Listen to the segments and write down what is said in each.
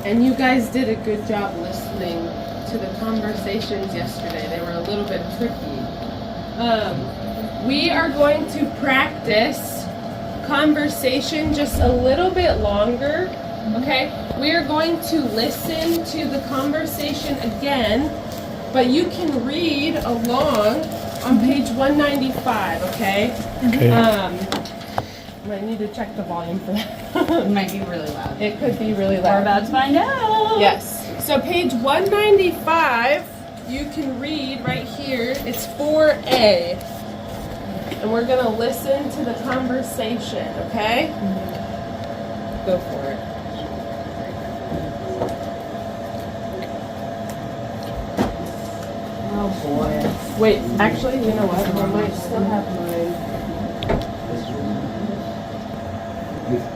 And you guys did a good job listening to the conversations yesterday. They were a little bit tricky. We are going to practice conversation just a little bit longer, okay? We are going to listen to the conversation again, but you can read along on page 195, okay? Okay. I need to check the volume for that. It might be really loud. It could be really We're loud. about to find out. Yes. So page 195, you can read right here. It's 4A. And we're going to listen to the conversation, okay? Go for it. Oh boy. Wait, actually, you know what? I might still have mine.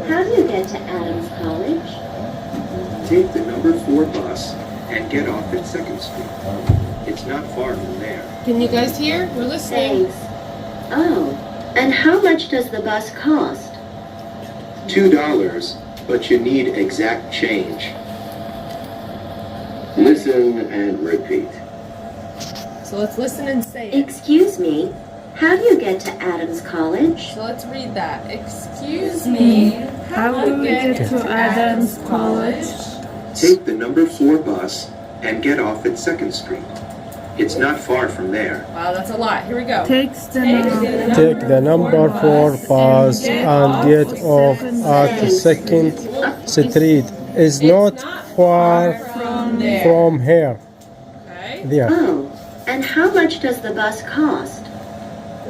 How do you get to Adams College? Take the number 4 bus and get off at 2nd Street. It's not far from there. Can you guys hear? We're listening. Thanks. Oh, and how much does the bus cost? $2, but you need exact change. Listen and repeat. So let's listen and say it. Excuse me, how do you get to Adams College? So let's read that. Excuse me. How do we get to Adams College? Take the number 4 bus and get off at 2nd Street. It's not far from there. Wow, that's a lot. Here we go. Take Take the number 4 bus and get off at 2nd Street. It's not far from there. from here. Okay. There. Oh, and how much does the bus cost?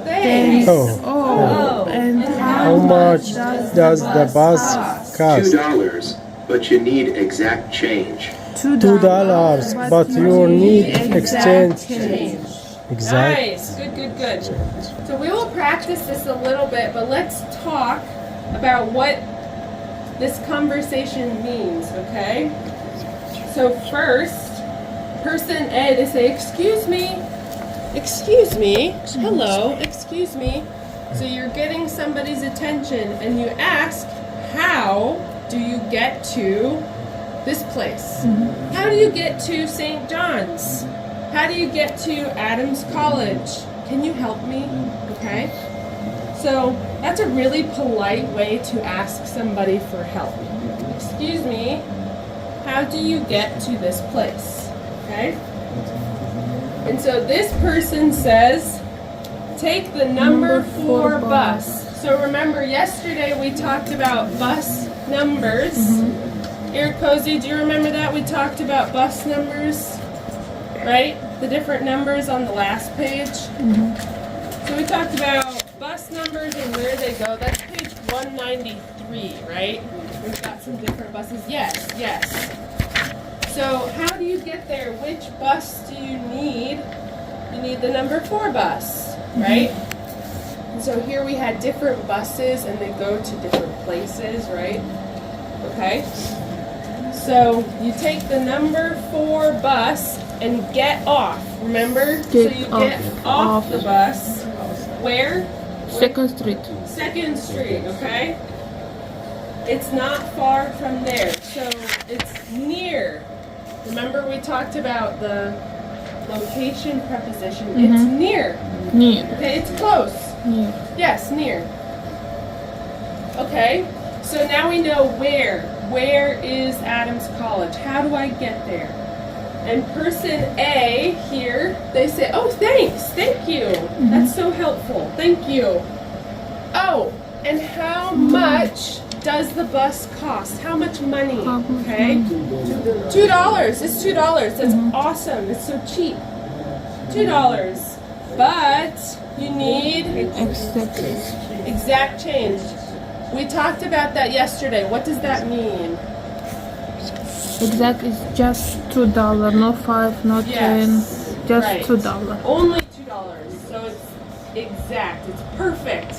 Thanks. Oh. And How much does the bus cost? $2, but you need exact change. $2, but you need exchange. Change. Exact. Nice. Good. So we will practice this a little bit, but let's talk about what this conversation means, okay? So first, person A, they say, excuse me, hello, excuse me. So you're getting somebody's attention and you ask, how do you get to this place? How do you get to St. John's? How do you get to Adams College? Can you help me? Okay. So that's a really polite way to ask somebody for help. Excuse me, how do you get to this place? Okay. And so this person says, take the number 4 bus. So remember yesterday we talked about bus numbers. Here, Cozy, do you remember that? We talked about bus numbers, right? The different numbers on the last page. So we talked about bus numbers and where they go. That's page 193, right? We've got some different buses. Yes. So how do you get there? Which bus do you need? You need the number 4 bus, right? And so here we had different buses and they go to different places, right? Okay. So you take the number 4 bus and get off. Remember? So you get off the bus. Where? 2nd Street. 2nd Street, okay? It's not far from there. So it's near. Remember we talked about the location preposition. It's near. Near. Okay, it's close. Near. Yes, near. Okay, so now we know where. Where is Adams College? How do I get there? And person A here, they say, oh, thanks, thank you. That's so helpful, thank you. Oh, and how much does the bus cost? How much money? Okay, $2. It's $2. That's awesome. It's so cheap. $2. But you need exact change. We talked about that yesterday. What does that mean? Exact is just $2, no 5, no 10, just right. $2. Only $2. So it's exact. It's perfect.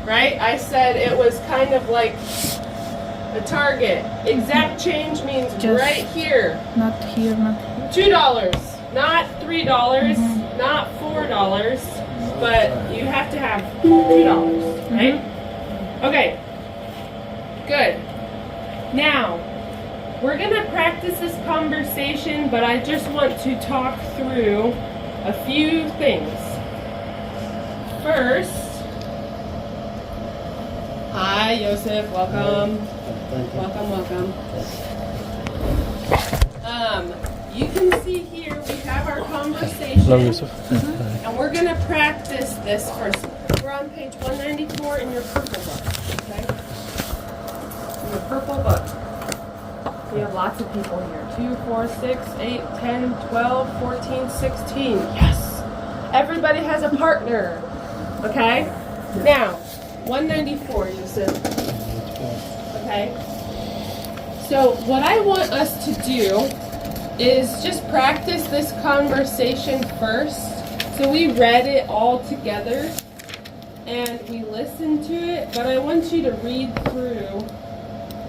Right? I said it was kind of like a target. Exact change means Just right here. Not here, not here. $2, not $3, not $4, but you have to have $2, right? Okay, good. Now, we're gonna practice this conversation, but I just want to talk through a few things. First, hi, Joseph, welcome. Welcome. You can see here we have our conversation, and we're gonna practice this first. We're on page 194 in your purple book, okay? In your purple book. We have lots of people here. 2, 4, 6, 8, 10, 12, 14, 16. Yes! Everybody has a partner. Okay? Now, 194, Yusuf. Okay? So, what I want us to do is just practice this conversation first. So we read it all together and we listened to it, but I want you to read through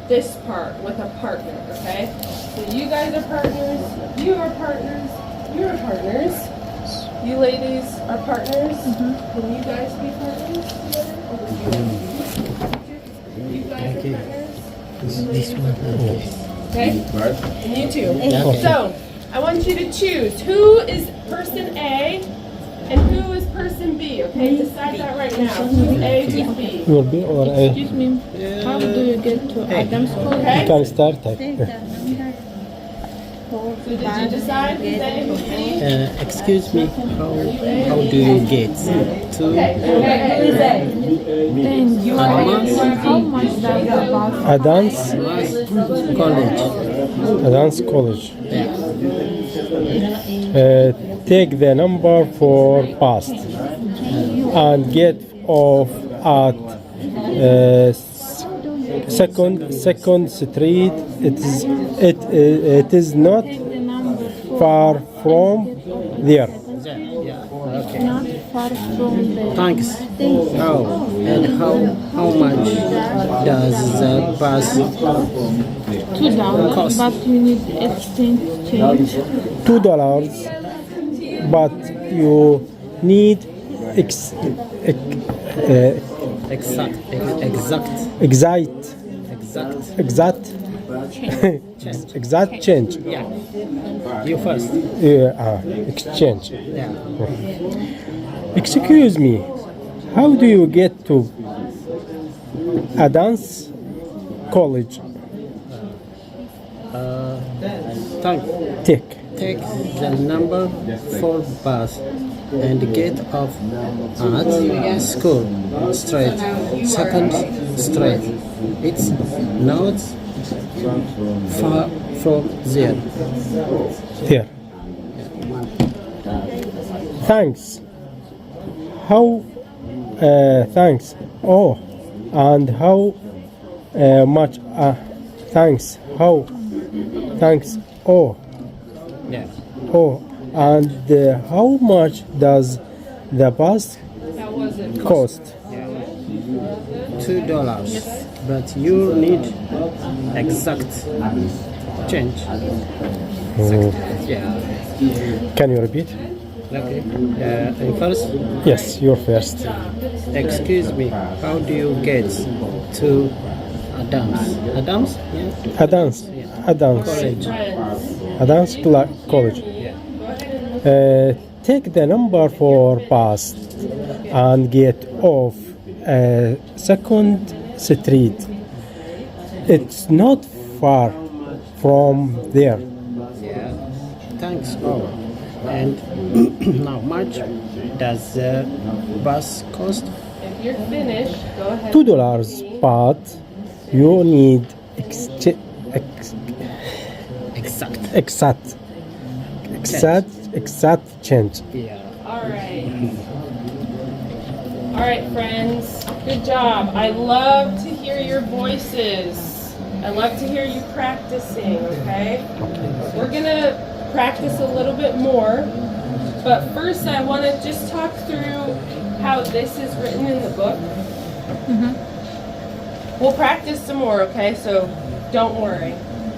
this part with a partner, okay? So you guys are partners, you are partners, you're partners. You ladies are partners. Can you guys be partners together? Or would you like to be? You guys are partners. This one. Okay? And you too. So, I want you to choose who is person A and who is person B, okay? Decide that right now. Who's A, who's B? Will be or A. Excuse me, how do you get to Adam's You Okay? can start type. So did you decide who's A, who's B? Excuse me, how do you get to Okay, who's A? Then you how much does the bus A dance college? college. Take the number for past and get off at second street. It is not the number far from there. Okay. not far from there? Thanks. How and how much does the bus $2, cost? but you need exchange change. $2, but you need Exact. exact change. Yeah. You first. Exchange. Yeah. Excuse me, how do you get to a dance college? Take the number 4 bus and get off at school street, second street. It's not far from there. Here. Thanks. How? Thanks. Oh, and how much? Thanks. How? Thanks. Oh. Yeah. Oh, and how much does the bus That was it. cost? $2. But you need exact change. Yeah. Can you repeat? Okay. First, Yes, you're first. excuse me. How do you get to Adams? Adams? Yeah. A dance College. college. Take the number 4 bus and get off second street. It's not far from there. Yeah. Thanks. Oh. And how much does the bus cost? If you're finished, go ahead. $2, but you need exact change. Yeah. All right, friends. Good job. I love to hear your voices. I love to hear you practicing, okay? We're going to practice a little bit more, but first I want to just talk through how this is written in the book. We'll practice some more, okay? So don't worry.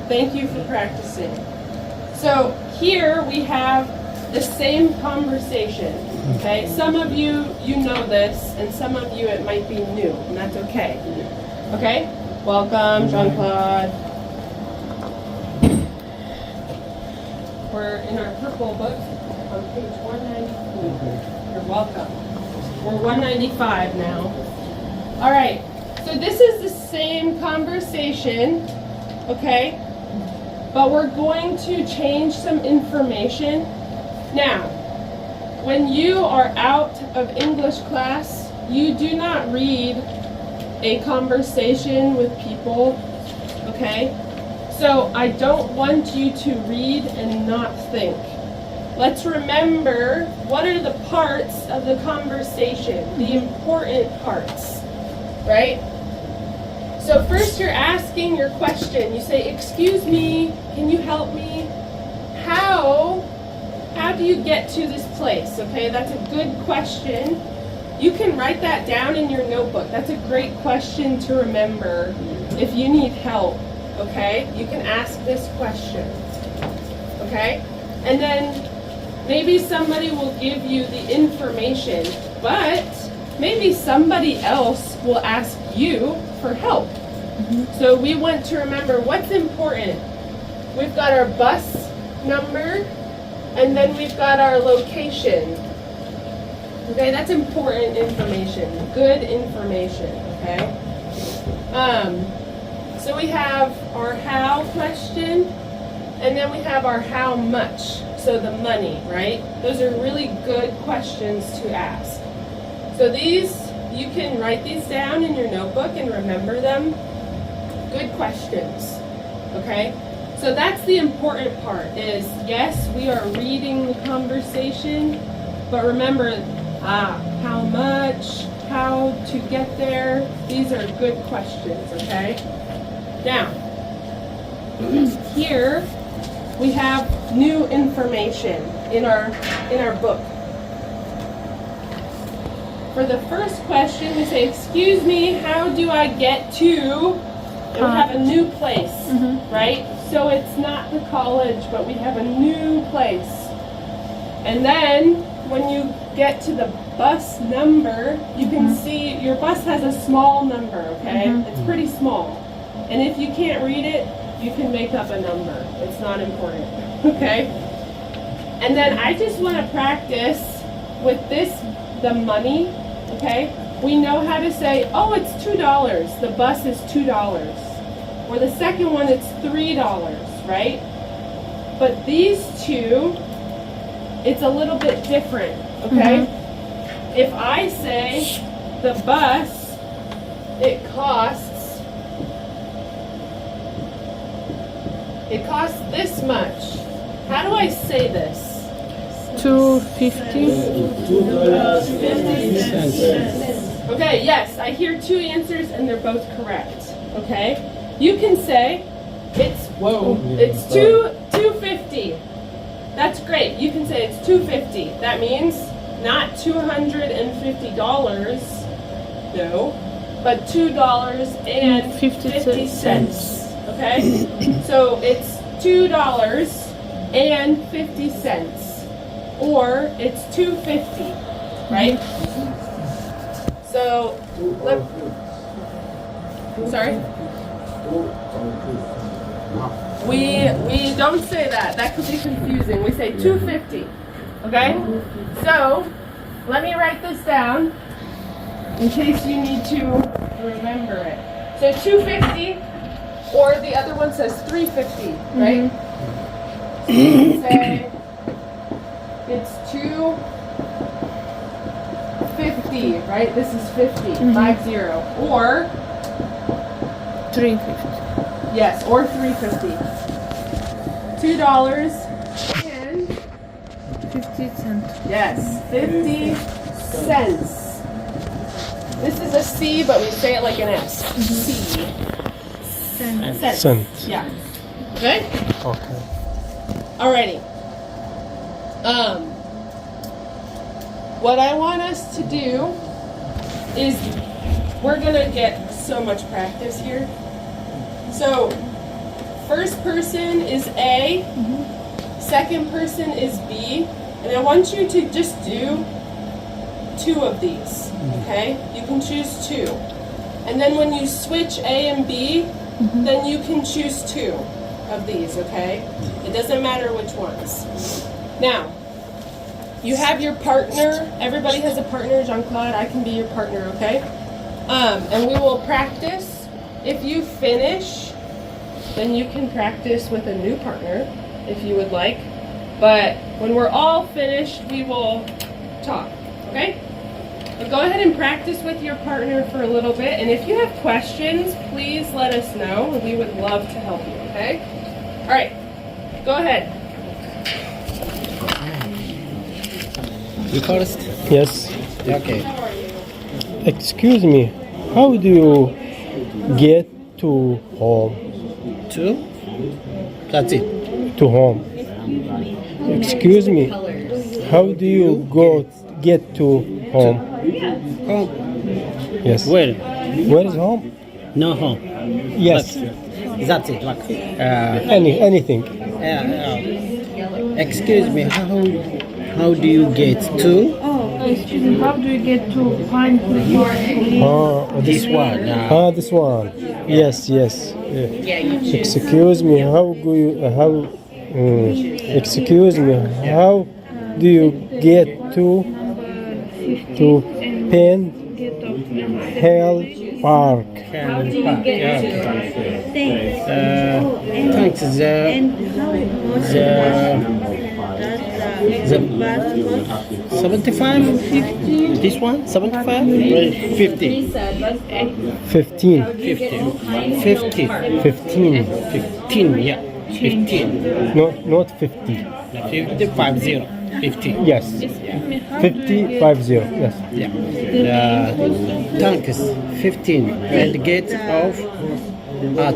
Thank you for practicing. So here we have the same conversation, okay? Some of you know this, and some of you it might be new, and that's okay. Okay? Welcome, Jean-Claude. We're in our purple book on page 194. You're welcome. We're 195 now. All right, so this is the same conversation, okay? But we're going to change some information. Now, when you are out of English class, you do not read a conversation with people, okay? So I don't want you to read and not think. Let's remember what are the parts of the conversation, the important parts, right? So first you're asking your question. You say, excuse me, can you help me? How do you get to this place? Okay, that's a good question. You can write that down in your notebook. That's a great question to remember if you need help, okay? You can ask this question, okay? And then maybe somebody will give you the information, but maybe somebody else will ask you for help. So we want to remember what's important. We've got our bus number, and then we've got our location. Okay, that's important information, good information, okay? So we have our how question, and then we have our how much, so the money, right? Those are really good questions to ask. So these, you can write these down in your notebook and remember them. Good questions, okay? So that's the important part is, yes, we are reading the conversation, but remember, how much, how to get there, these are good questions, okay? Now, here we have new information in our book. For the first question, we say, excuse me, how do I get to, and we have a new place, right? So it's not the college, but we have a new place. And then when you get to the bus number, you can see your bus has a small number, okay? It's pretty small. And if you can't read it, you can make up a number. It's not important, okay? And then I just want to practice with this, the money, okay? We know how to say, oh, it's $2. The bus is $2. Or the second one, it's $3, right? But these two, it's a little bit different, okay? If I say the bus, it costs this much. How do I say this? $2.50. Okay, yes, I hear two answers and they're both correct. Okay? You can say it's $2.50. That's great. You can say it's $2.50. That means not $250, no, but $2.50. Okay? So it's $2.50, or it's $2.50, right? So, sorry? We don't say that. That could be confusing. We say $2.50, okay? So, let me write this down in case you need to remember it. So $2.50, or the other one says $3.50, right? So you can say it's $2.50, right? This is 50, 50, or $3.50. yes, or $3.50. $2 and 50 cents. yes, 50 cents. This is a C, but we say it like an S. C. Cents. Cents. Yeah. Okay? Okay. Alrighty. What I want us to do is we're gonna get so much practice here. So, first person is A, second person is B, and I want you to just do 2 of these, okay? You can choose 2. And then when you switch A and B, then you can choose 2. of these, okay? It doesn't matter which ones. Now, you have your partner. Everybody has a partner. Jean-Claude, I can be your partner, okay? And we will practice. If you finish, then you can practice with a new partner if you would like. But when we're all finished, we will talk, okay? But go ahead and practice with your partner for a little bit. And if you have questions, please let us know. We would love to help you, okay? All right, go ahead. You first? Yes. Okay. Excuse me. How do you get to home? Two. That's it. To home. Excuse me. How do you get to home? Home. Yes. Where? Where is home? No home. Yes. Look, that's it. Look. Anything. Excuse me. How do you get to Excuse me, how do you get to find This one? this one. Yes. Yes. Excuse me. How do you excuse me. How do you get to Penn Hill Park? Thanks. The 75? This one? 75? 50. 15. 50. 15. 15, yeah. 15. No, not 50. 50, 50. 15. Yes. 50, 50. Yes. Yeah. Thanks. 15. And get off at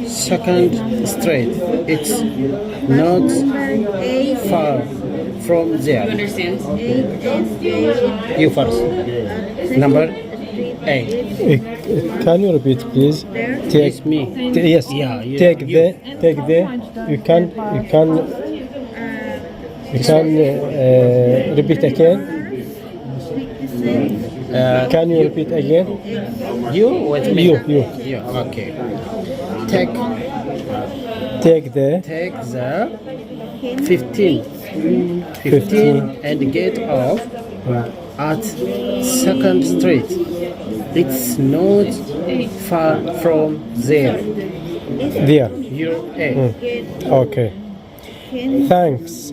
2nd Street. It's not far from there. Understand? You first. Number 8. Can you repeat, please? Take It's me. Yes. Yeah, Take you. the. You can repeat again. Can you repeat again? You with me? You. Okay. Take the 15 and get off at 2nd Street. It's not far from there. there. You're A. Okay. Thanks.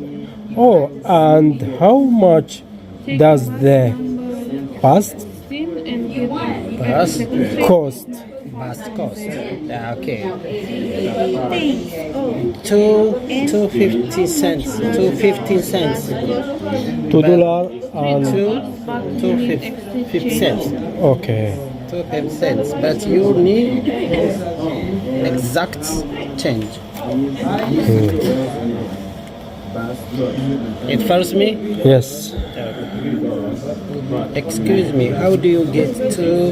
Oh, and how much does the bus Bus cost? Okay. 2.50 cents. 2.15 cents. $2 and 2.50 cents. okay. 2.50 cents. But you need exact change. It follows me? Yes. Excuse me, how do you get to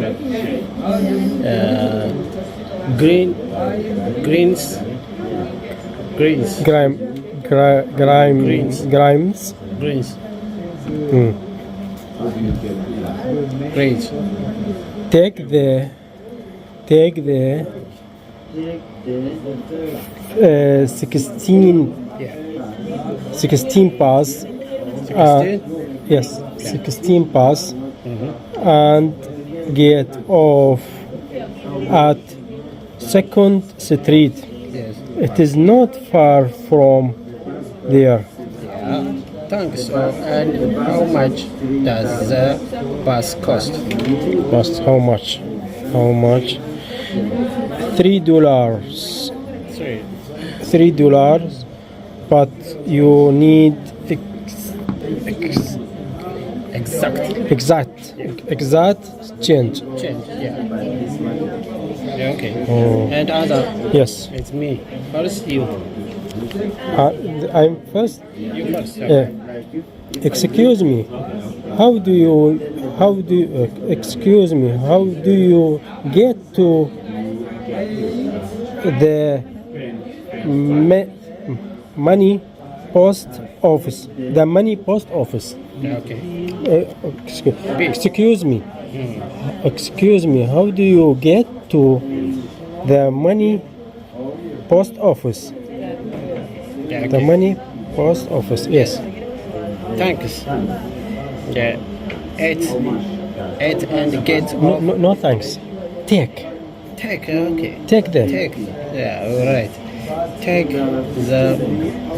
Grimes? Grimes. Grimes. Take the 16 pass. 16? Yes, 16 pass and get off at 2nd Street. Yes. It is not far from there. Yeah. Thanks. And how much does the bus cost? Cost how much? How much? $3. $3, but you need exact change. Yeah, okay. Oh. And other, Yes. it's me. First you. I'm first. You first. Excuse me. How do you get to the money post office? The money post office. Okay. Excuse me. Excuse me. How do you get to the money post office. The money post office. Yes. Thanks. Yeah. Eight and get No, off. no thanks. Take. Take, okay. Take them. Take, yeah, all right. Take the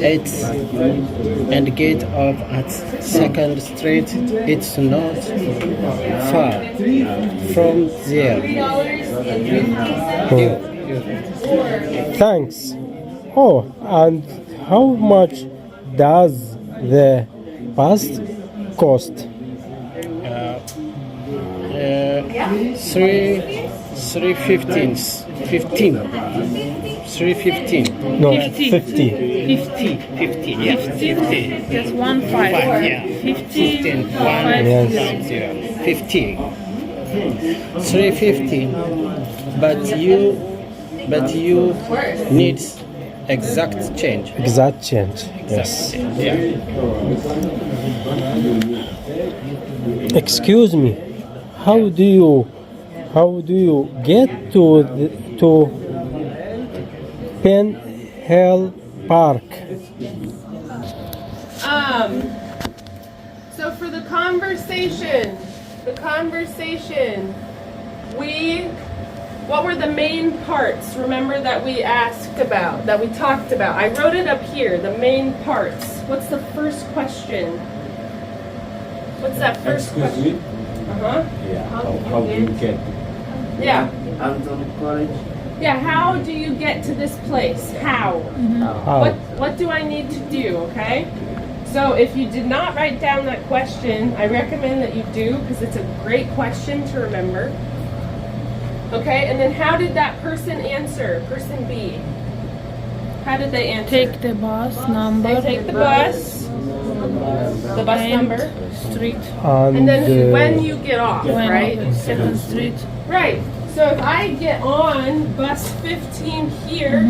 8 and get off at 2nd Street. It's not far from there. Thanks. Oh, and how much does the bus cost? 315. 315. No, 50. 50. 50. 50, yeah. 50. That's 1 5. Yeah. 15. 1, Yes. 50. 350. But you need exact change. Exact change. Yes. Yeah. Excuse me. How do you get to Penn Hill Park? So for the conversation, what were the main parts? Remember that we asked about, that we talked about. I wrote it up here, the main parts. What's the first question? What's that first question? Uh-huh. Yeah. How do you get Yeah. Anton College? Yeah, how do you get to this place? How? How? What do I need to do, okay? So if you did not write down that question, I recommend that you do because it's a great question to remember. Okay, and then how did that person answer? Person B. How did they answer? Take the bus number. They take the bus and number, Street. and then when you get off, When right? 2nd Street. Right. So if I get on bus 15 here,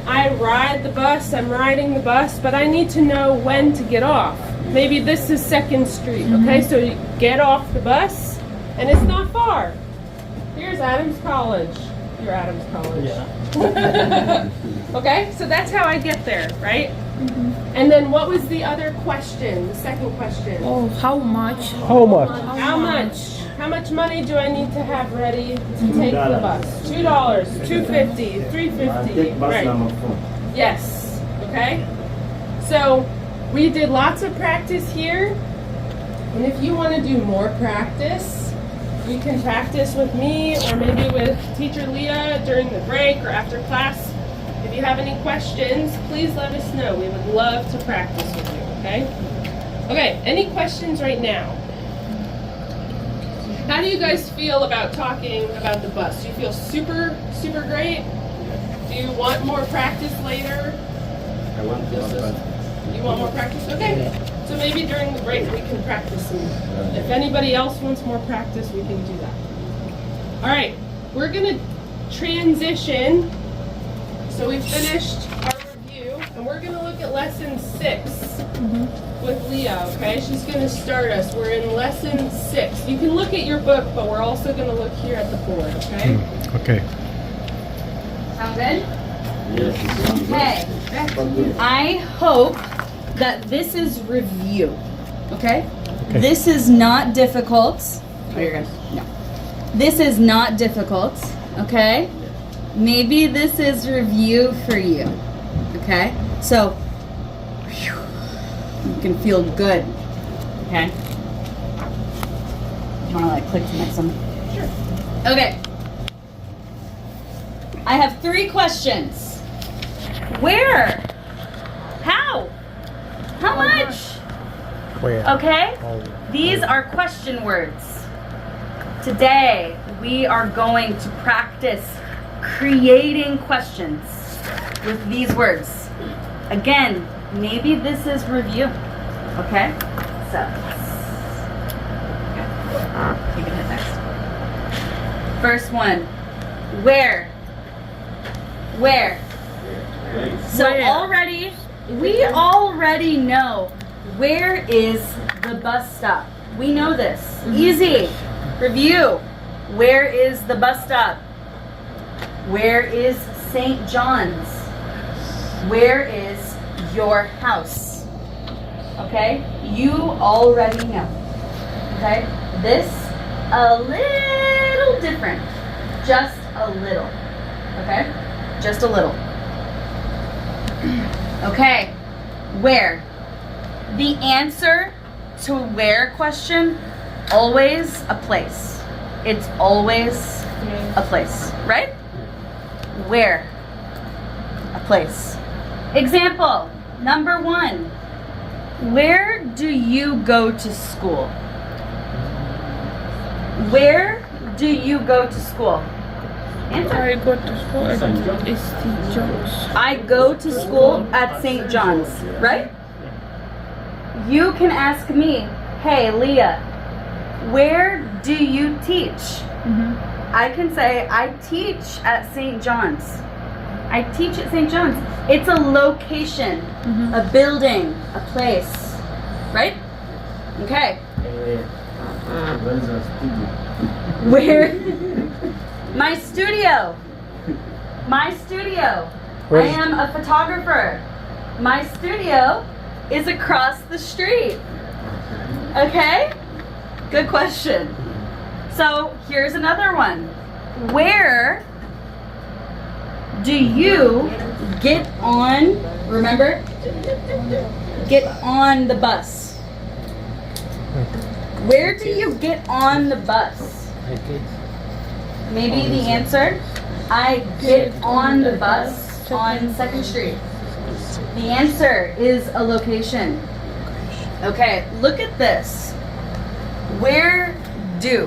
I ride the bus, I'm riding the bus, but I need to know when to get off. Maybe this is 2nd Street, okay? So you get off the bus, and it's not far. Here's Adams College. You're Adams College. Yeah. Okay, so that's how I get there, right? And then what was the other question, the second question? Oh, how much? How much? How much? How much money do I need to have ready to take the bus? $2, $2.50, $3.50. Take bus Right. number 4. Yes. Okay. So we did lots of practice here, and if you want to do more practice, you can practice with me or maybe with Teacher Leah during the break or after class. If you have any questions, please let us know. We would love to practice with you. Okay. Okay. Any questions right now? How do you guys feel about talking about the bus? Do you feel super great? Do you want more practice later? I want to You want more practice? Okay. So maybe during the break we can practice some. If anybody else wants more practice, we can do that. All right. We're going to transition. So we finished our review, and we're going to look at lesson 6 with Leah, okay? She's going to start us. We're in lesson 6. You can look at your book, but we're also going to look here at the board, okay? Okay. Sound good? Okay. I hope that this is review. Okay? Okay. This is not difficult. Oh, you're good. No. This is not difficult. Okay? Maybe this is review for you. Okay? So, you can feel good. Okay? You want to like click to the next one? Sure. Okay. I have 3 questions. Where? How? How much? Where? Okay? These are question words. Today, we are going to practice creating questions with these words. Again, maybe this is review. Okay? So, okay. You can hit next. First one. Where? Where? So Where? we already know where is the bus stop. We know this. Easy. Review. Where is the bus stop? Where is St. John's? Where is your house? Okay? You already know. Okay? This a little different. Just a little. Okay? Just a little. Okay. Where? The answer to where question, always a place. It's always a place, right? Where? A place. Example, number 1. Where do you go to school? Where do you go to school? Answer. I go to school at St. John's. I go to school at St. John's, right? You can ask me, hey Leah, where do you teach? I can say, I teach at St. John's. I teach at St. John's. It's a location, a building, a place, right? Okay. Where's the studio? Where? My studio. My studio. I am a photographer. My studio is across the street. Okay? Good question. So here's another one. Where do you get on, remember? Get on the bus. Where do you get on the bus? Maybe the answer, I get on the bus on 2nd Street. The answer is a location. Okay, look at this. Where do?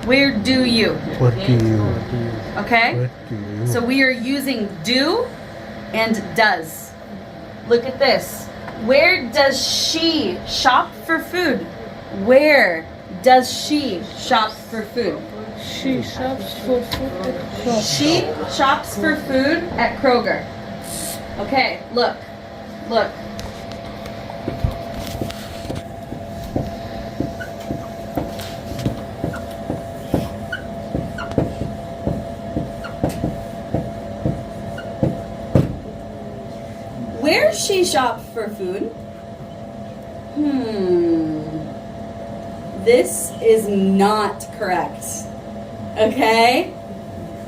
Where do you? What do you? Okay? What do you? So we are using do and does. Look at this. Where does she shop for food? Where does she shop for food? She shops for food at Kroger. She shops for food at Kroger. Okay, look. Look. Where she shop for food? This is not correct. Okay?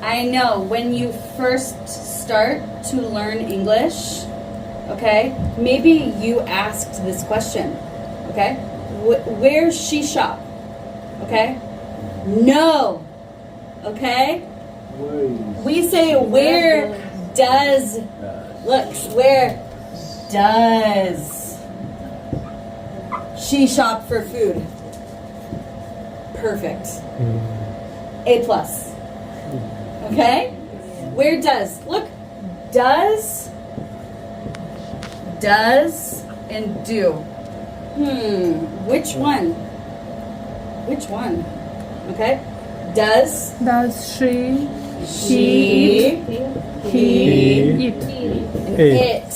I know when you first start to learn English, okay, maybe you asked this question, okay? Where's she shop? Okay? No. Okay? We say where does, look, where does she shop for food? Perfect. A plus. Okay? Where does? Look. Does and do. Which one? Which one? Okay? Does she, he, eat? and it.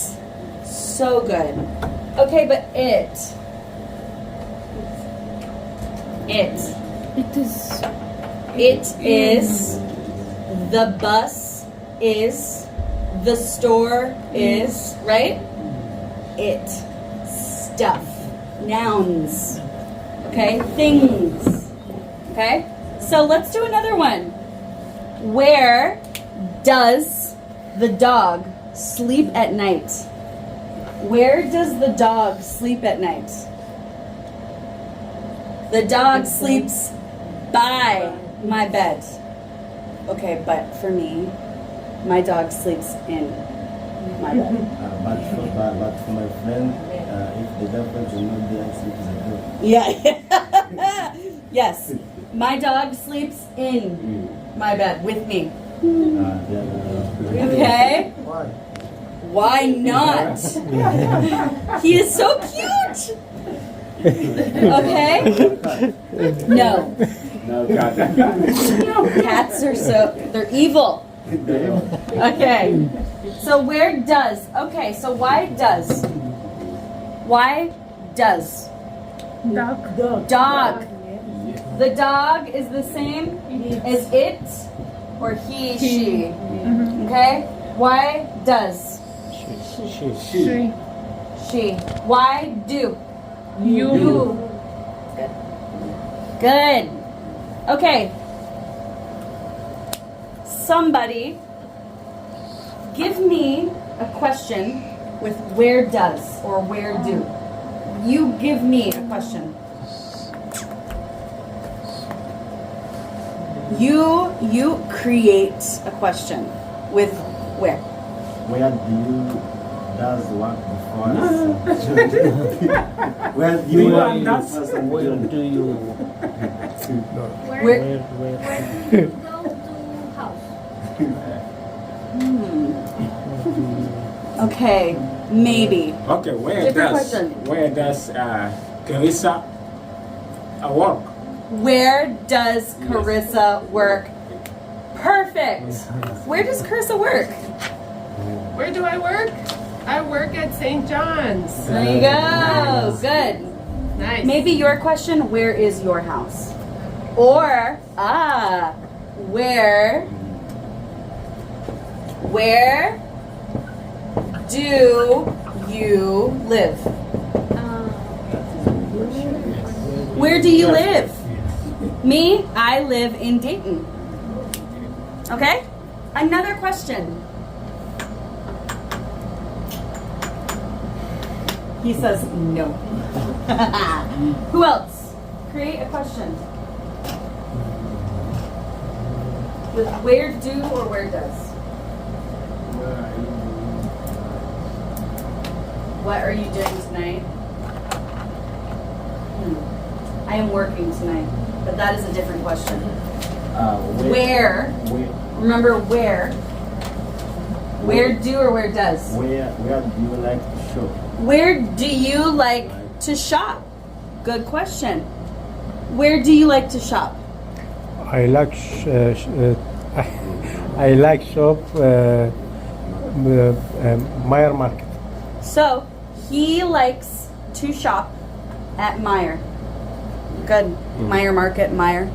So good. Okay, but it. It is, the bus is, the store is, right? It, stuff, nouns, okay, things, okay? So let's do another one. Where does the dog sleep at night? Where does the dog sleep at night? The dog sleeps by my bed. Okay, but for me, my dog sleeps in my bed. But for my friend, if the dog will not there, sleeps at home. Yeah. Yes. My dog sleeps in my bed with me. Okay? Why not? He is so cute. Okay? No. No, cat. Cats are they're evil. Okay. So where does? Okay, so why does? Why does? Dog. The dog is the same as it or he, she. Okay? Why does? She. She. Why do? You. Good. Okay. Somebody give me a question with where does or where do. You give me a question. You create a question with where. Where do you does work before? Where do you work before? Where do you Where? where Okay, maybe. Okay, Different question. where does Carissa work? Where does Carissa work? Perfect. Where does Carissa work? Where do I work? I work at St. John's. There you go. Good. Nice. Maybe your question, where is your house? Or, where do you live? Where do you live? Me, I live in Dayton. Okay? Another question. He says no. Who else? Create a question. With where do or where does? What are you doing tonight? I am working tonight, but that is a different question. Where? Remember where? Where do or where does? Where do you like to shop? Where do you like to shop? Good question. Where do you like to shop? I like I like shop Meyer Market. So, he likes to shop at Meyer. Good. Meyer Market, Meyer.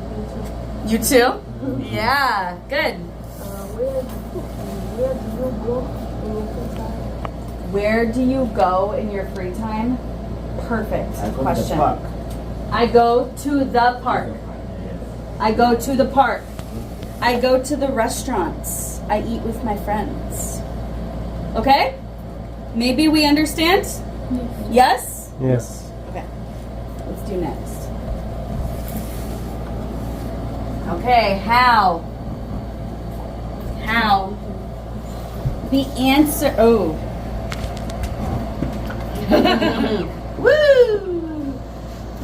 You too? Yeah, good. Where do you go in your free time? Perfect I go to the question. park. I go to the park. I go to the park. I go to the restaurants. I eat with my friends. Okay? Maybe we understand? Yes? Yes. Okay. Let's do next. Okay, how? How? The answer. Oh. Woo!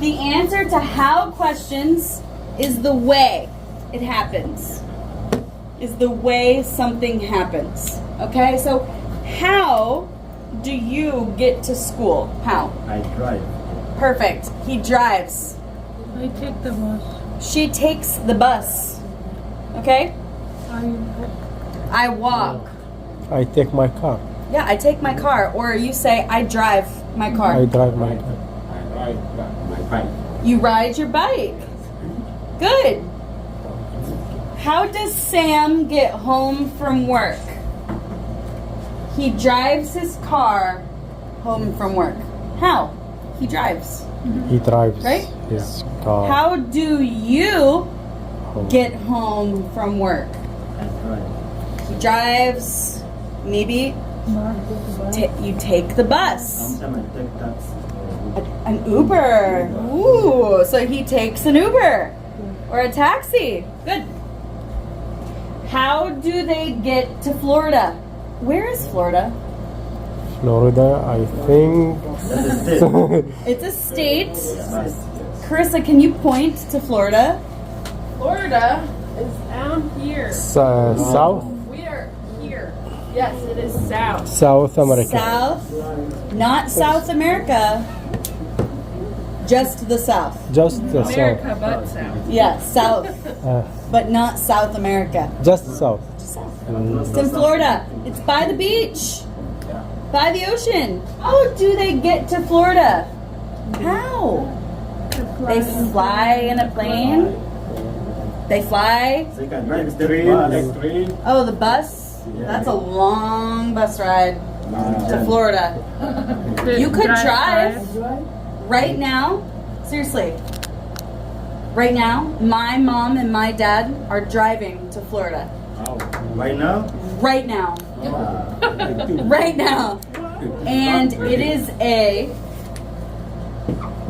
The answer to how questions is the way it happens. Is the way something happens. Okay, so how do you get to school? How? I drive. Perfect. He drives. I take the bus. She takes the bus. Okay? I walk. I take my car. Yeah, I take my car. Or you say, I drive my car. I drive my car. I ride my bike. You ride your bike. Good. How does Sam get home from work? He drives his car home from work. How? He drives. He drives Right? his car. How do you get home from work? I drive. He drives. Maybe you take the bus. Sometimes I take taxi. An Uber. Ooh, so he takes an Uber or a taxi. Good. How do they get to Florida? Where is Florida? Florida, I think. It's a state. Carissa, can you point to Florida? Florida is down here. South. We are here. Yes, it is south. South America. South. Not South America. Just the South. Just the America, but south. Yeah, South. south. But not South America. Just south. It's in Florida. It's by the beach. By the ocean. How do they get to Florida? How? They fly in a plane? They fly? So you can drive the Train, bus. take train. Oh, the bus? That's a long bus ride to Florida. You could drive right now. Seriously. Right now, my mom and my dad are driving to Florida. Right now? Right now. Right now. And it is a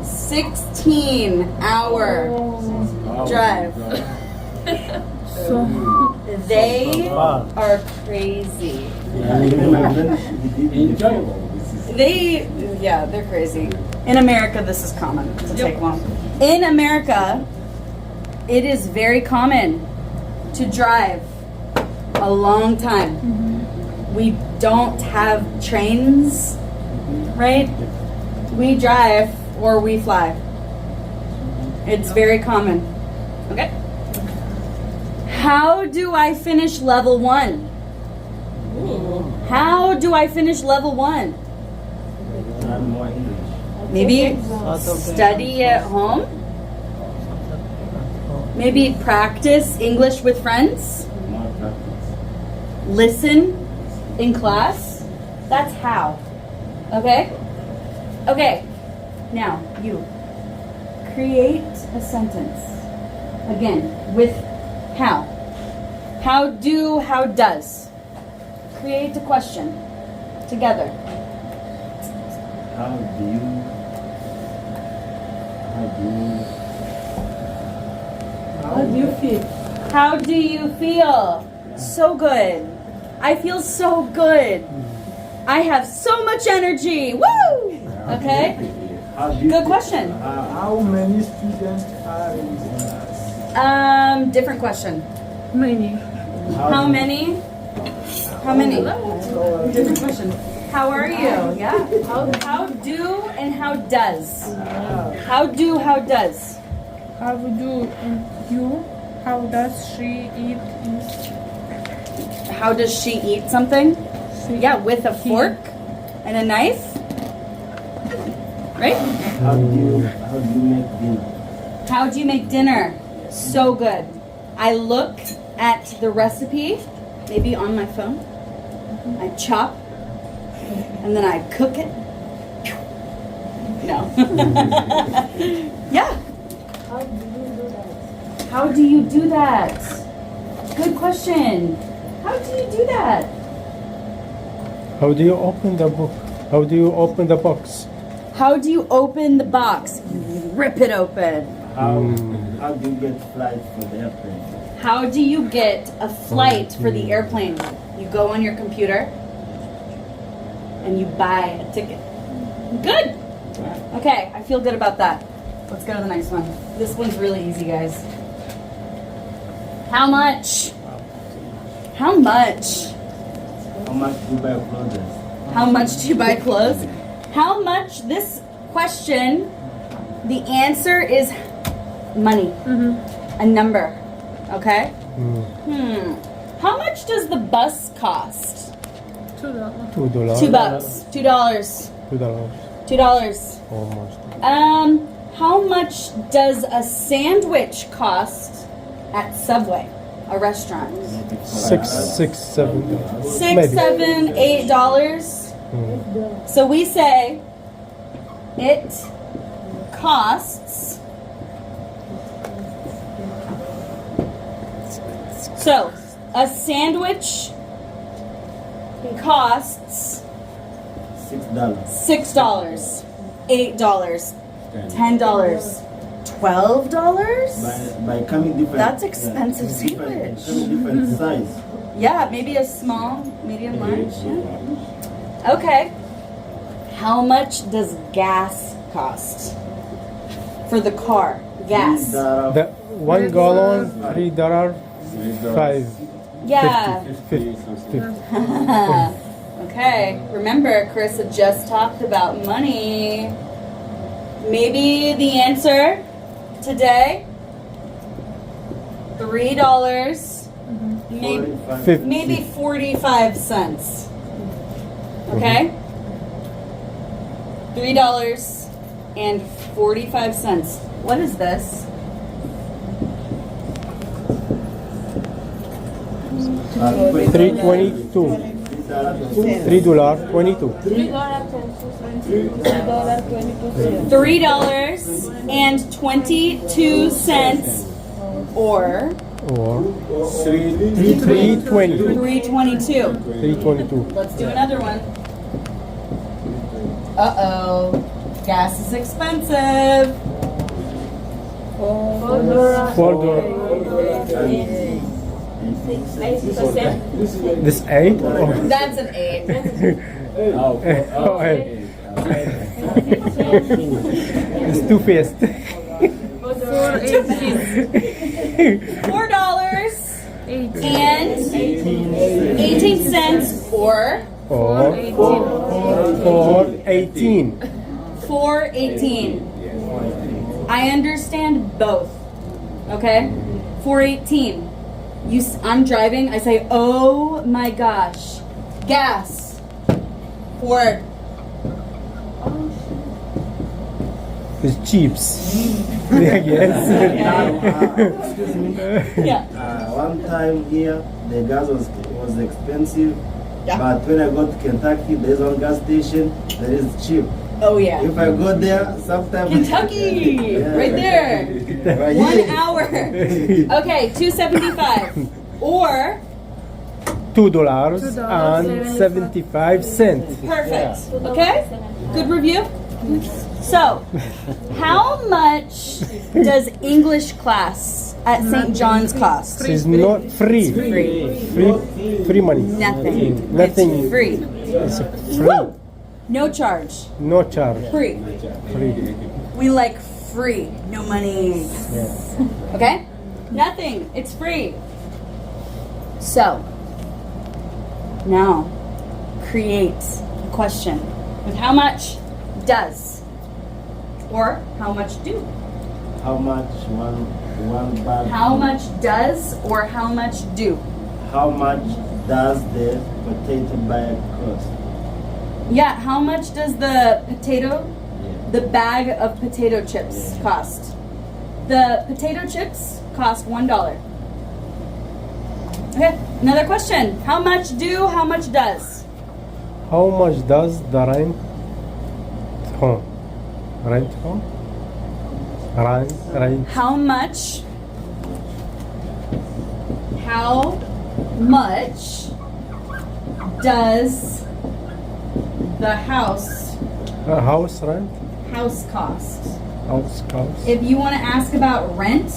16-hour drive. So They are crazy. They're crazy. In America, this is common to take long. In America, it is very common to drive a long time. We don't have trains, right? We drive or we fly. It's very common. Okay? How do I finish level 1? How do I finish level 1? Maybe study at home? Maybe practice English with friends? Listen in class? That's how. Okay? Okay. Now, you create a sentence. Again, with how. How do, how does. Create a question together. How do you feel? How do you feel? So good. I feel so good. I have so much energy. Woo! Okay? Good question. How many students are in class? Different question. many. How many? How many? Different question. How are you? Yeah. How do and how does? How do, how does? How do and you? How does she eat? How does she eat something? Yeah, with a fork and a knife. Right? How do you make dinner? How do you make dinner? So good. I look at the recipe, maybe on my phone. I chop, and then I cook it. No. Yeah. How do you do that? Good question. How do you do that? How do you open the book? How do you open the box? How do you open the box? You rip it open. How do you get flight for the airplane? How do you get a flight for the airplane? You go on your computer and you buy a ticket. Good. Okay, I feel good about that. Let's go to the next one. This one's really easy, guys. How much? How much? How much do you buy clothes? How much do you buy clothes? How much? This question, the answer is money. A number. Okay? How much does the bus cost? $2. $2. $2. $2. $2. $2. Almost. How much does a sandwich cost at Subway, a restaurant? $6, $7. $6, Maybe. $7, $8. So we say it costs. So a sandwich costs $6. $6, $8, $10, $12. By coming different. That's expensive sandwich. Different size. Yeah, maybe a small, medium, large. Yeah. Okay. How much does gas cost for the car? Gas. The 1 gallon, $3, $5. Yeah. 50. Okay. Remember, Carissa just talked about money. Maybe the answer today, $3. Maybe 45 cents. Okay? $3.45. What is this? $3.22. $3.22. $3.22 or $3.20. $3.22. $3.22. Let's do another one. Uh-oh. Gas is expensive. $4. This 8? Oh. That's an 8. Oh, hey. It's too fast. $4.18 or $4.18. $4.18. I understand both. Okay? $4.18. I'm driving, I say, oh my gosh. Gas. $4. It's cheaps. Yes. Yeah. One time here, the gas was expensive. Yeah. But when I go to Kentucky, there's one gas station that is cheap. Oh yeah. If I go there, sometimes Kentucky, right there. Right 1 here. hour. Okay, $2.75 or $2.75. perfect. Okay, good review. So, how much does English class at St. John's cost? It's not free. Free money. Nothing. Nothing. It's free. It's free. No charge. No charge. Free. Free. We like free. No money. Okay? Nothing. It's free. So, now, create a question with how much does or how much do. How much one bag? How much does or how much do. How much does the potato bag cost? Yeah, how much does the bag of potato chips cost? The potato chips cost $1. Okay, another question. How much do, how much does? How much does the rent home? Rent home? Rent. How much does the house House rent? cost? House cost? If you want to ask about rent,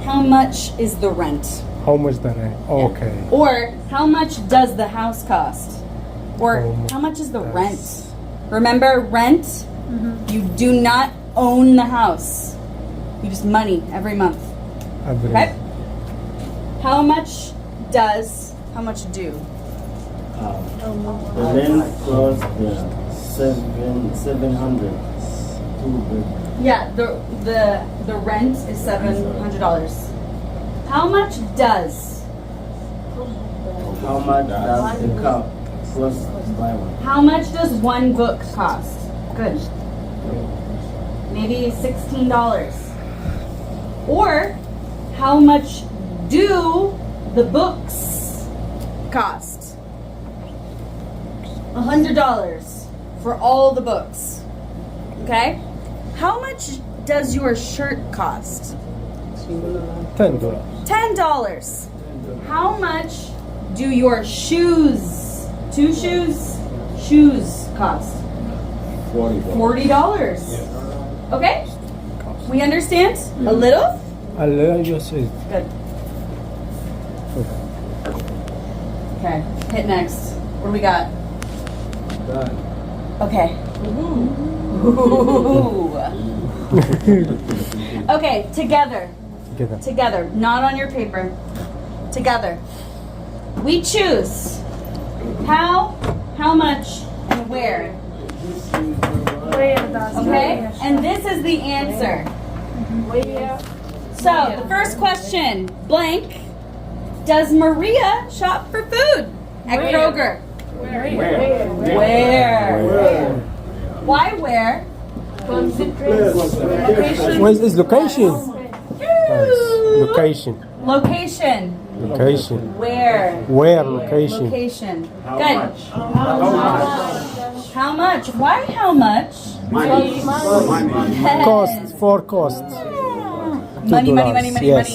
how much is the rent? How much the rent? Okay. Or how much does the house cost? Or how much is the rent? Remember, rent, you do not own the house. You just money every month. Okay? How much does, how much do? The rent cost $700. Yeah, the rent is $700. How much does? How much does the cup cost to buy one? How much does one book cost? Good. Maybe $16. Or how much do the books cost? $100 for all the books. Okay? How much does your shirt cost? $10. $10. How much do your shoes, shoes cost? $40. Okay? We understand? A little? A little, just it. Good. Okay, hit next. What do we got? Done. Okay. Okay, together. Together, not on your paper. Together. We choose how much, and where. Okay? And this is the answer. So, the first question, blank. Does Maria shop for food at Kroger? Where? Why where? Where's this location? Nice. Location. Location. Location. Where? Where location? Location. Good. How much? Why how much? Money. Cost. For cost. Money, money, money, money, Yes.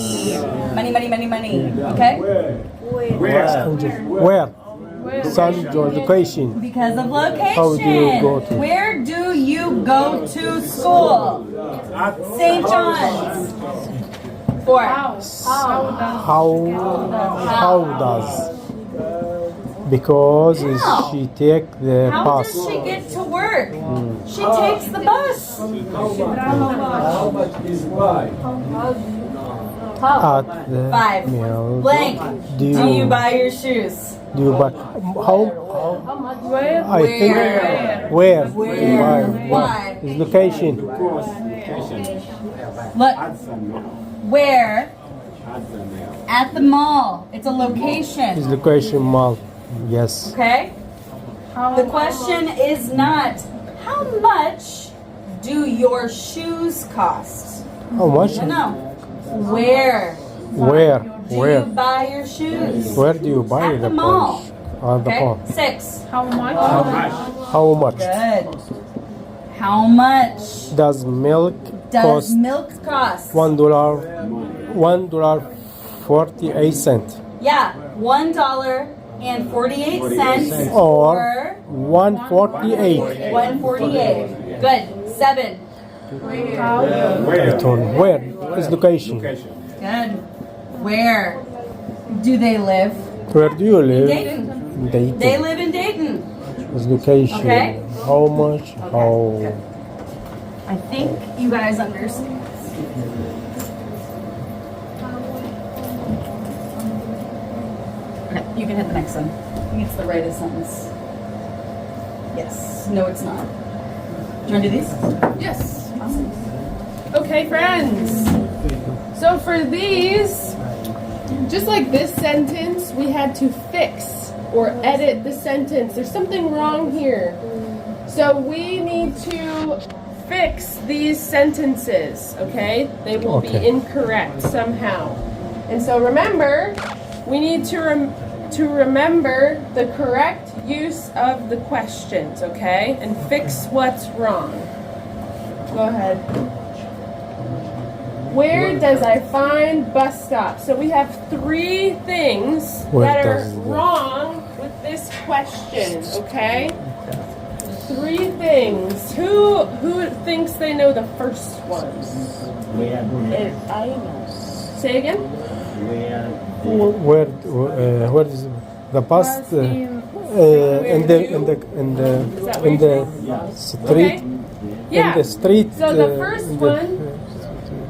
money. Money, money, money, money. Okay? Where? Son, your location. Because of location. How do you go to? Where do you go to school? St. John's. 4. How does? Because How? she take the How bus. does she get to work? She takes the bus. How much is buy? At the 5. meal. Blank. Do Do you you buy your shoes? do you buy how? I think where? Why? Is location. Look. Where? At the mall. It's a location. Is location mall? Yes. Okay? The question is not how much do your shoes cost? How much? No. Where? Where? Do Where? you buy your shoes? Where do you buy At the the mall. Porsche? At the Okay? mall. 6. How much? How much Good. How much does milk does cost? milk cost? $1. $1.48 Yeah, $1.48 or or 1.48. 1.48. Good. 7. Where is location? Good. Where do they live? Where do you live? Dayton. Dayton. They live in Dayton. Is location. Okay. How much? How? I think you guys understand. Okay, you can hit the next one. I think it's the right sentence. Yes. No, it's not. Do you want to do these? Yes. Okay, friends. So for these, just like this sentence, we had to fix or edit the sentence. There's something wrong here. So we need to fix these sentences, okay? They will be incorrect somehow. And so remember, we need to remember the correct use of the questions, okay? And fix what's wrong. Go ahead. Where does I find bus stop? So we have 3 things that are wrong with this question, okay? 3 things. Who thinks they know the first one? I know. Say again? Where is the bus? In the street. Okay. Yeah. In the street. So the first one,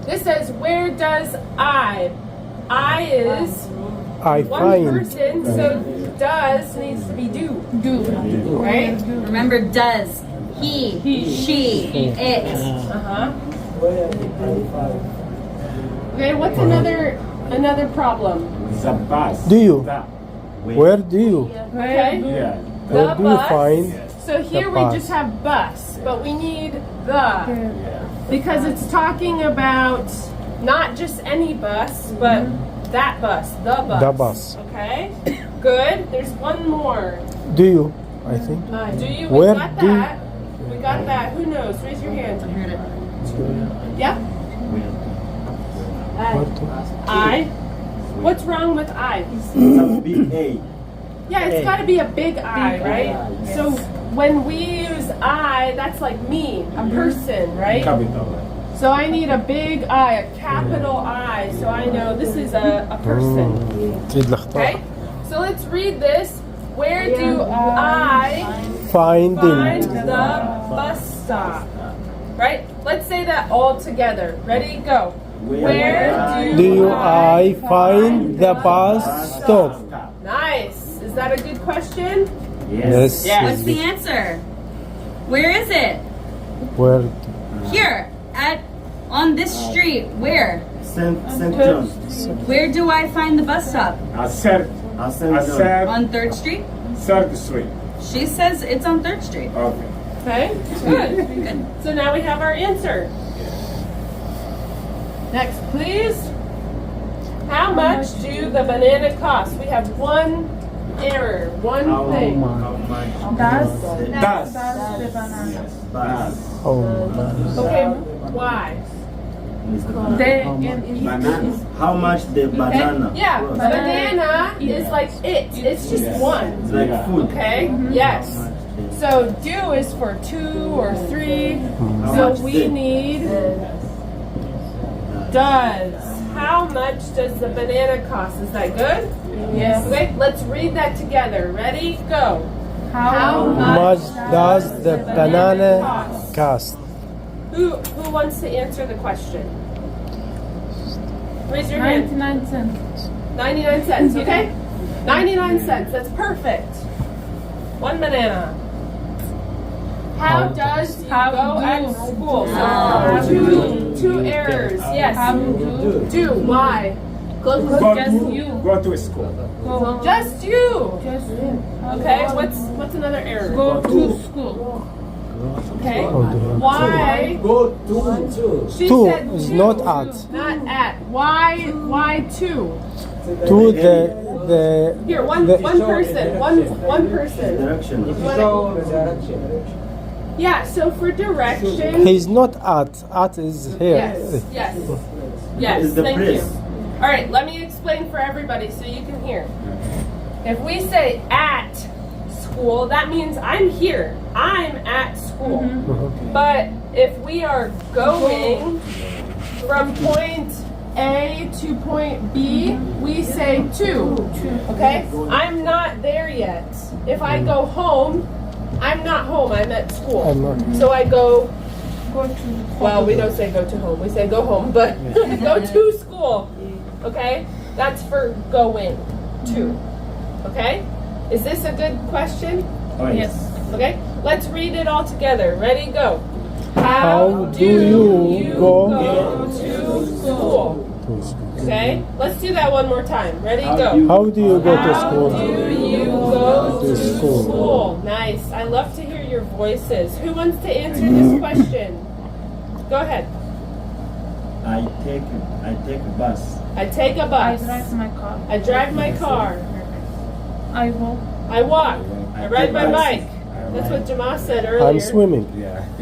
this says, where does I? I is I one find. person, so does needs to be do. Do. Right? Remember, does. He, she, it. Uh-huh. Okay, what's another problem? The bus. Do you? Where do you? Okay. Yeah. Where do you find? So here we bus? just have bus, but we need the because it's talking about not just any bus, but that bus, the bus. The bus. Okay. Good. There's one more. Do you? I think. Do you? Where We got do- that. We got that. Who knows? Raise your hand. Yeah. I. What's wrong with I? Big A. Yeah, it's got to be a big I, right? So when we use I, that's like me, a person, right? Capital. So I need a big I, a capital I, so I know this is a person. Okay? So let's read this. Where do I Find find the bus stop? Right? Let's say that all together. Ready? Go. Where Do I find the bus stop? Nice. Is that a good question? Yes. What's the answer? Where is it? Where? Here, on this street. Where? St. John. Where do I find the bus stop? St. John. On 3rd Street? 3rd Street. She says it's on 3rd Street. Okay. Okay, good. So now we have our answer. Next, please. How much do the banana cost? We have one error, one thing. Does Does. the banana? Bus. Okay, why? The Banana. How much the banana? Yeah, cost? banana is like it. It's just one. It's like food. Okay? Yes. So do is for 2 or 3. How So much we the- need does. How much does the banana cost? Is that good? yes. Okay, let's read that together. Ready? Go. How much does the banana cost? Who wants to answer the question? Raise your hand. 99 cents. 99 cents, okay? 99 cents, that's perfect. One banana. How does you How go do- at school? So How two errors. Yes. How Do. Why? Go Just to, you. go to school. go? Just you. Just you. Okay. What's another error? Go to school. Okay. Why? Go to. She Two said is to, not at. Not at. Why two? To the Here, one person. One person. Direction. Show the direction. Yeah. So for direction. he's not at. At is here. Yes. Yes. Yes. Is the Thank place. you. All right. Let me explain for everybody so you can hear. If we say at school, that means I'm here. I'm at school. But if we are going from point A to point B, we say to. Okay? I'm not there yet. If I go home, I'm not home. I'm at school. I'm not. So I go. Go to Well, we don't say go to home. We say go home, but go to school. Okay? That's for going to. Okay? Is this a good question? Oh, Yes. Okay? Let's read it all together. Ready? Go. How do you go to school? Okay? Let's do that one more time. Ready? How Go. do you- How do you go to How school? do you go To to school. school? Nice. I love to hear your voices. Who wants to answer this question? Go ahead. I take a bus. I take a I bus. drive my car. I drive my car. I walk. I walk. I ride my take bike. That's what Jamal said earlier. I'm swimming.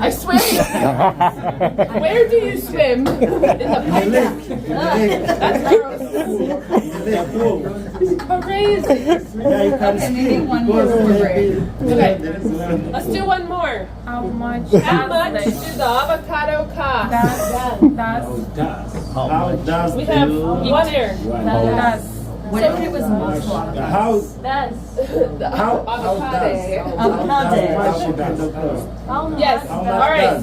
I swim. Where do you swim? In the pipe. That's gross. Crazy. Yeah, you can Okay, maybe one more break. Okay. Let's do one more. How much How much does do the avocado cost? does How does We have one error. does What if it was multiple? how The avocado. Avocado. Yes. All right.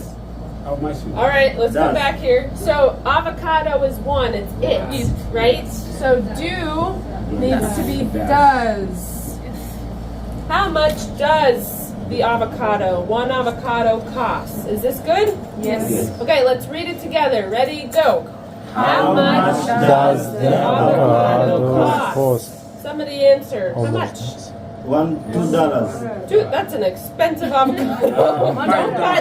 How much? All right, let's go Does. back here. So avocado is one, it's it, right? So do needs to be does. How much does the avocado, one avocado cost? Is this good? Yes. Okay, let's read it together. Ready, go. How much Does the avocado cost? Somebody answer. How much? $2. Dude, that's an expensive avocado. Don't buy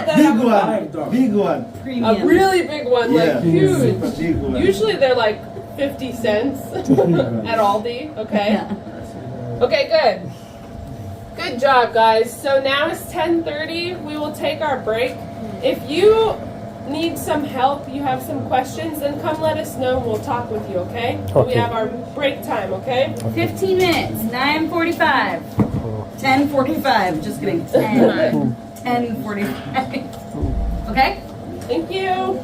that Big avocado. one. Big one. A Premium. really big one, like Yeah. huge. Big one. Usually they're like 50 cents at Aldi, okay? Okay, good. Good job, guys. So now it's 10:30. We will take our break. If you need some help, you have some questions, then come let us know and we'll talk with you, okay? We Okay. have our break time, okay? 15 minutes. 9:45. 10:45. Just kidding. 10. 10:45. Okay? Thank you.